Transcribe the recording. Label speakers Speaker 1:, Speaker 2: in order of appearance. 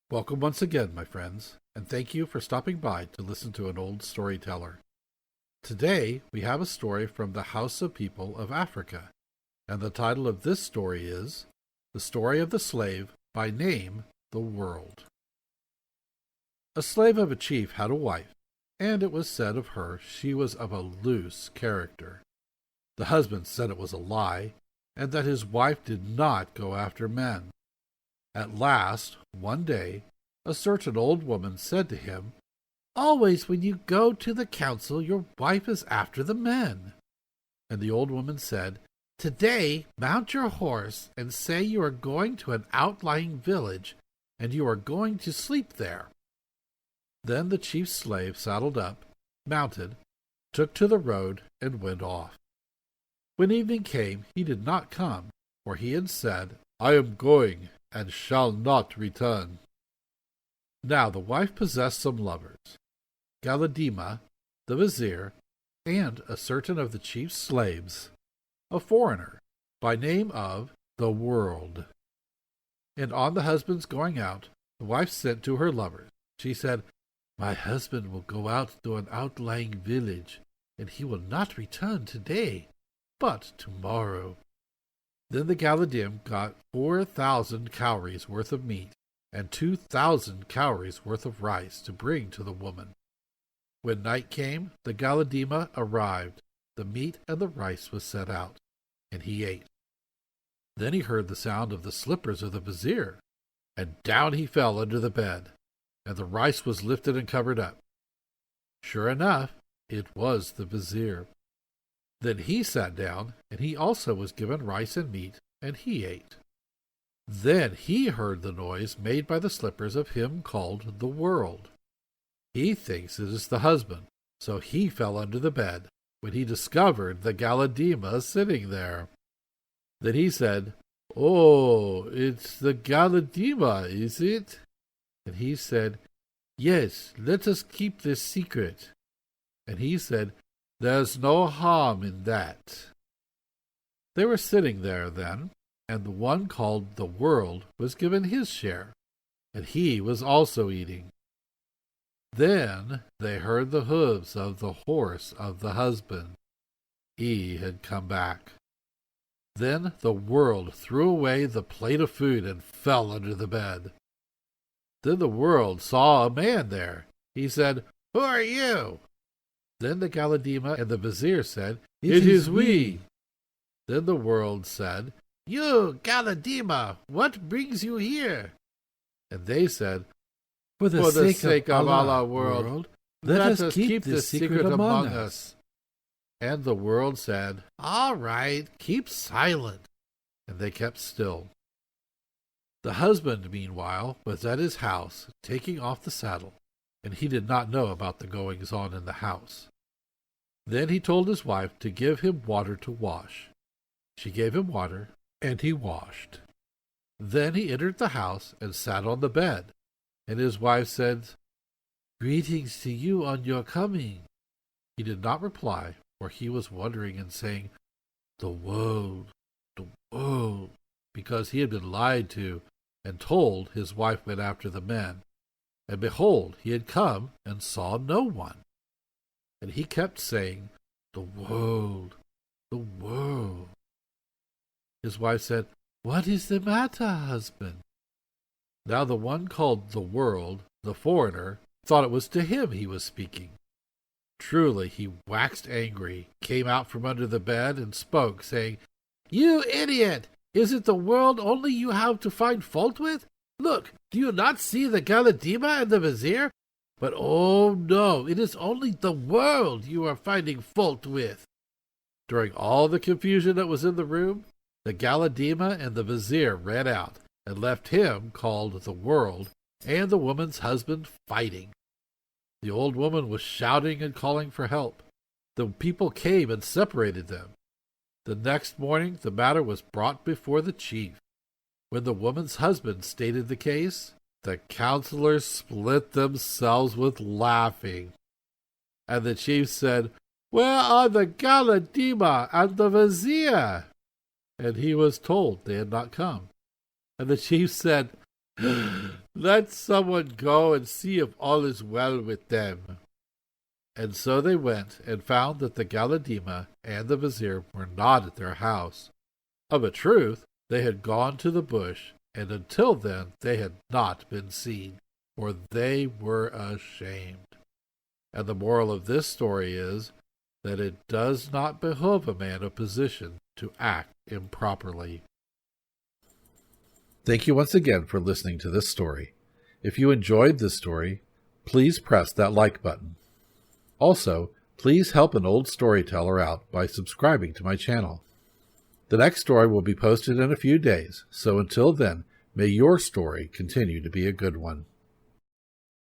Speaker 1: Welcome once again, my friends, and thank you for stopping by to listen to an old storyteller. Today, we have a story from the House of People of Africa, and the title of this story is The Story of the Slave, by name, The World. A slave of a chief had a wife, and it was said of her she was of a loose character. The husband said it was a lie, and that his wife did not go after men. At last, one day, a certain old woman said to him, "Always when you go to the council, your wife is after the men." And the old woman said, "Today, mount your horse and say you are going to an outlying village, and you are going to sleep there." Then the chief's slave saddled up, mounted, took to the road, and went off. When evening came, he did not come, for he had said, "I am going, and shall not return." Now the wife possessed some lovers, Galadima, the vizier, and a certain of the chief's slaves, a foreigner, by name of the World. And on the husband's going out, the wife sent to her lovers. She said, "My husband will go out to an outlying village, and he will not return today, but tomorrow." Then the Galadim got 4,000 cowries worth of meat and 2,000 cowries worth of rice to bring to the woman. When night came, the Galadima arrived. The meat and the rice was set out, and he ate. Then he heard the sound of the slippers of the vizier, and down he fell under the bed, and the rice was lifted and covered up. Sure enough, it was the vizier. Then he sat down, and he also was given rice and meat, and he ate. Then he heard the noise made by the slippers of him called the World. He thinks it is the husband, so he fell under the bed, when he discovered the Galadima sitting there. Then he said, "Oh, it's the Galadima, is it?" And he said, "Yes, let us keep this secret." And he said, "There's no harm in that." They were sitting there then, and the one called the World was given his share, and he was also eating. Then they heard the hooves of the horse of the husband. He had come back. Then the World threw away the plate of food and fell under the bed. Then the World saw a man there. He said, "Who are you?" Then the Galadima and the vizier said, "It is we." Then the World said, "You, Galadima, what brings you here?" And they said, For the sake of Allah, World, let us keep this secret among us." And the World said, "All right, keep silent." And they kept still. The husband, meanwhile, was at his house, taking off the saddle, and he did not know about the goings-on in the house. Then he told his wife to give him water to wash. She gave him water, and he washed. Then he entered the house and sat on the bed, and his wife said, "Greetings to you on your coming." He did not reply, for he was wondering and saying, the world, because he had been lied to and told his wife went after the men. And behold, he had come and saw no one. And he kept saying, the world, the world. His wife said, "What is the matter, husband?" Now the one called the World, the foreigner, thought it was to him he was speaking. Truly he waxed angry, came out from under the bed, and spoke, saying, "You idiot! Is it the world only you have to find fault with? Look, do you not see the Galadima and the vizier? But oh no, it is only the world you are finding fault with." During all the confusion that was in the room, the Galadima and the vizier ran out, and left him, called the World, and the woman's husband fighting. The old woman was shouting and calling for help. The people came and separated them. The next morning the matter was brought before the chief. When the woman's husband stated the case, the counselors split themselves with laughing. And the chief said, "Where are the Galadima and the vizier?" And he was told they had not come. And the chief said, Let someone go and see if all is well with them. And so they went and found that the Galadima and the vizier were not at their house. Of a truth, they had gone to the bush, and until then they had not been seen, for they were ashamed. And the moral of this story is that it does not behoove a man of position to act improperly. Thank you once again for listening to this story. If you enjoyed this story, please press that like button. Also, please help an old storyteller out by subscribing to my channel. The next story will be posted in a few days, so until then, may your story continue to be a good one.